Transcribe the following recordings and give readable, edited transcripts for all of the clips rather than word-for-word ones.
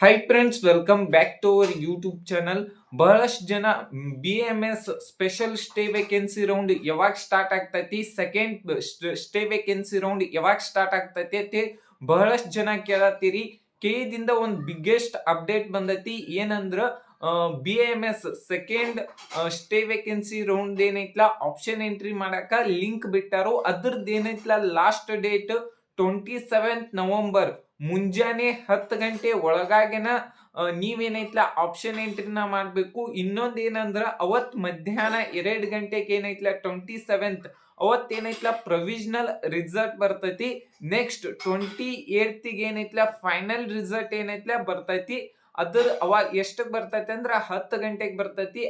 High friends, welcome back to our YouTube channel. ಬಹಳಷ್ಟು ಜನ BMS special stray vacancy round ಯಾವಾಗ start ಆಗ್ತೈತಿ, second stray vacancy round ಯಾವಾಗ start ಆಗ್ತೈತಿ ಅಂತ ಬಹಳಷ್ಟು ಜನ ಕೇಳತ್ತೀರಿ. ದಿಂದ ಒಂದು ಬಿಗ್ಗೆಸ್ಟ್ ಅಪ್ಡೇಟ್ ಬಂದೈತಿ. ಏನಂದ್ರ BMS second stray vacancy round ಏನೈತ್ಲ ಆಪ್ಷನ್ ಎಂಟ್ರಿ ಮಾಡಾಕ ಲಿಂಕ್ ಬಿಟ್ಟಾರು. ಅದ್ರದ್ದು ಏನೈತ್ಲ ಲಾಸ್ಟ್ ಡೇಟ್ 27 ನವೆಂಬರ್ ಮುಂಜಾನೆ 10 ಗಂಟೆ ಒಳಗಾಗಿನ ನೀವೇನೈತ್ಲ ಆಪ್ಷನ್ ಎಂಟ್ರಿನ ಮಾಡ್ಬೇಕು. ಇನ್ನೊಂದ್ ಏನಂದ್ರ ಅವತ್ ಮಧ್ಯಾಹ್ನ 2 ಗಂಟೆಗೆ ಏನೈತ್ಲ 27th ಅವತ್ತೇನೈತ್ಲ ಪ್ರೊವಿಷನಲ್ ರಿಸಲ್ಟ್ ಬರ್ತೈತಿ. ನೆಕ್ಸ್ಟ್ 28th ಏನೈತ್ಲ ಫೈನಲ್ ರಿಸಲ್ಟ್ ಏನೈತ್ಲ ಬರ್ತೈತಿ. ಅದ್ರ ಅವಾಗ ಎಷ್ಟಕ್ ಬರ್ತೈತಿ ಅಂದ್ರ 10 ಗಂಟೆಗೆ ಬರ್ತೈತಿ.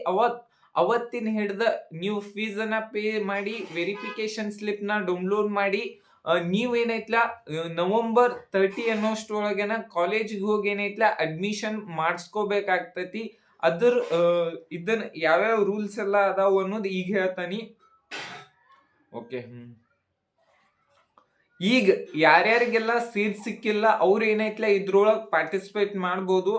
ಅವತ್ತಿನ ಹಿಡ್ದ ನೀವು ಫೀಸ್ ಅನ್ನ ಪೇ ಮಾಡಿ ವೆರಿಫಿಕೇಶನ್ ಸ್ಲಿಪ್ ನ ಡೌನ್ಲೋಡ್ ಮಾಡಿ ನೀವೇನೈತ್ಲ ನವೆಂಬರ್ 30 ಅನ್ನೋಷ್ಟೊಳಗೆನ ಕಾಲೇಜಿಗೆ ಹೋಗಿ ಏನೈತ್ಲ ಅಡ್ಮಿಷನ್ ಮಾಡಿಸ್ಕೋಬೇಕಾಗ್ತೈತಿ. ಅದ್ರ ಇದನ್ನ ಯಾವ್ಯಾವ ರೂಲ್ಸ್ ಎಲ್ಲ ಅದಾವ ಅನ್ನೋದು ಈಗ ಹೇಳ್ತಾನಿ. ಓಕೆ, ಈಗ ಯಾರ್ಯಾರಿಗೆಲ್ಲ ಸೀಟ್ ಸಿಕ್ಕಿಲ್ಲ ಅವ್ರು ಏನೈತ್ಲ ಇದ್ರೊಳಗೆ ಪಾರ್ಟಿಸಿಪೇಟ್ ಮಾಡ್ಬೋದು.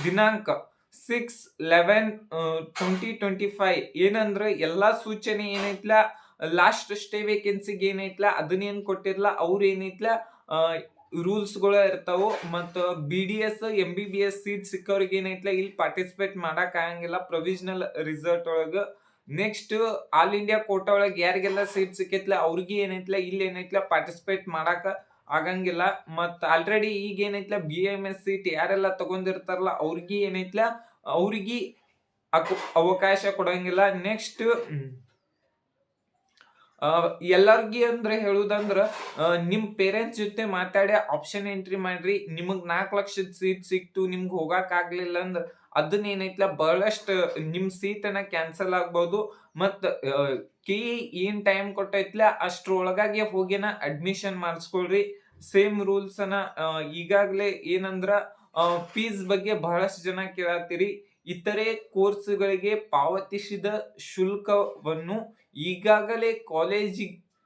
ದಿನಾಂಕ 6/11/2025 ಏನಂದ್ರ ಎಲ್ಲಾ ಸೂಚನೆ ಏನೈತ್ಲ ಲಾಸ್ಟ್ ಸ್ಟೇ ವೇಕೆನ್ಸಿಗೆ ಏನೈತ್ಲ ಅದನ್ನೇನ್ ಕೊಟ್ಟಿರ್ಲ ಅವ್ರು ಏನೈತ್ಲ ರೂಲ್ಸ್ ಗಳು ಇರ್ತಾವ. ಮತ್ತ BDS MBBS ಸೀಟ್ ಸಿಕ್ಕವ್ರಿಗೆ ಏನೈತ್ಲ ಇಲ್ಲಿ ಪಾರ್ಟಿಸಿಪೇಟ್ ಮಾಡಕ್ ಆಗಂಗಿಲ್ಲ ಪ್ರೊವಿಷನಲ್ ರಿಸಲ್ಟ್ ಒಳಗ. ನೆಕ್ಸ್ಟ್ ಆಲ್ ಇಂಡಿಯಾ ಕೋಟಾ ಒಳಗ ಯಾರಿಗೆಲ್ಲ ಸೀಟ್ ಸಿಕ್ಕೈತ್ಲ ಅವ್ರಿಗೆ ಏನೈತ್ಲ ಇಲ್ಲಿ ಏನೈತ್ಲ ಪಾರ್ಟಿಸಿಪೇಟ್ ಮಾಡಾಕ ಆಗಂಗಿಲ್ಲ. ಮತ್ ಆಲ್ರೆಡಿ ಈಗ ಏನೈತ್ಲ BMS ಸೀಟ್ ಯಾರೆಲ್ಲ ತಗೊಂಡಿರ್ತಾರಲ್ಲ ಅವ್ರಿಗೆ ಏನೈತ್ಲ ಅವ್ರಿಗೆ ಅವಕಾಶ ಕೊಡಂಗಿಲ್ಲ. ನೆಕ್ಸ್ಟ್ ಎಲ್ಲಾರ್ಗಿ ಅಂದ್ರೆ ಹೇಳುದಂದ್ರ ನಿಮ್ ಪೇರೆಂಟ್ಸ್ ಜೊತೆ ಮಾತಾಡಿ ಆಪ್ಷನ್ ಎಂಟ್ರಿ ಮಾಡ್ರಿ. ನಿಮಗ್ 4 ಲಕ್ಷದ ಸೀಟ್ ಸಿಕ್ತು, ನಿಮ್ಗೆ ಹೋಗಾಕ್ ಆಗ್ಲಿಲ್ಲ ಅಂದ್ರ ಅದನ್ನ ಏನೈತ್ಲ ಬಹಳಷ್ಟು ನಿಮ್ ಸೀಟ್ ಅನ್ನ ಕ್ಯಾನ್ಸಲ್ ಆಗ್ಬಹುದು. ಮತ್ ಏನ್ ಟೈಮ್ ಕೊಟ್ಟೈತ್ಲ ಅಷ್ಟ್ರೊಳಗಾಗಿ ಹೋಗಿನ ಅಡ್ಮಿಷನ್ ಮಾಡಿಸ್ಕೊಳ್ರಿ. ಸೇಮ್ ರೂಲ್ಸ್ ಅನ್ನ ಈಗಾಗ್ಲೇ ಏನಂದ್ರ ಫೀಸ್ ಬಗ್ಗೆ ಬಹಳಷ್ಟು ಜನ ಕೇಳತ್ತೀರಿ. ಇತರೆ ಕೋರ್ಸ್ಗಳಿಗೆ ಪಾವತಿಸಿದ ಶುಲ್ಕವನ್ನು ಈಗಾಗಲೇ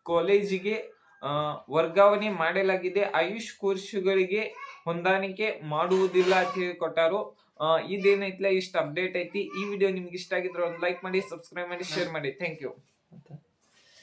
ಕಾಲೇಜಿಗೆ ವರ್ಗಾವಣೆ ಮಾಡಲಾಗಿದೆ. ಆಯುಷ್ ಕೋರ್ಸ್ಗಳಿಗೆ ಹೊಂದಾಣಿಕೆ ಮಾಡುವುದಿಲ್ಲ ಅಂತ ಹೇಳಿ ಕೊಟ್ಟಾರು. ಇದೇನೈತ್ಲ ಇಷ್ಟ ಅಪ್ಡೇಟ್ ಐತಿ. ಈ ವಿಡಿಯೋ ನಿಮ್ಗೆ ಇಷ್ಟ ಆಗಿದ್ರೆ ಒಂದು ಲೈಕ್ ಮಾಡಿ, ಸಬ್ಸ್ಕ್ರೈಬ್ ಮಾಡಿ, ಶೇರ್ ಮಾಡಿ. Thank you.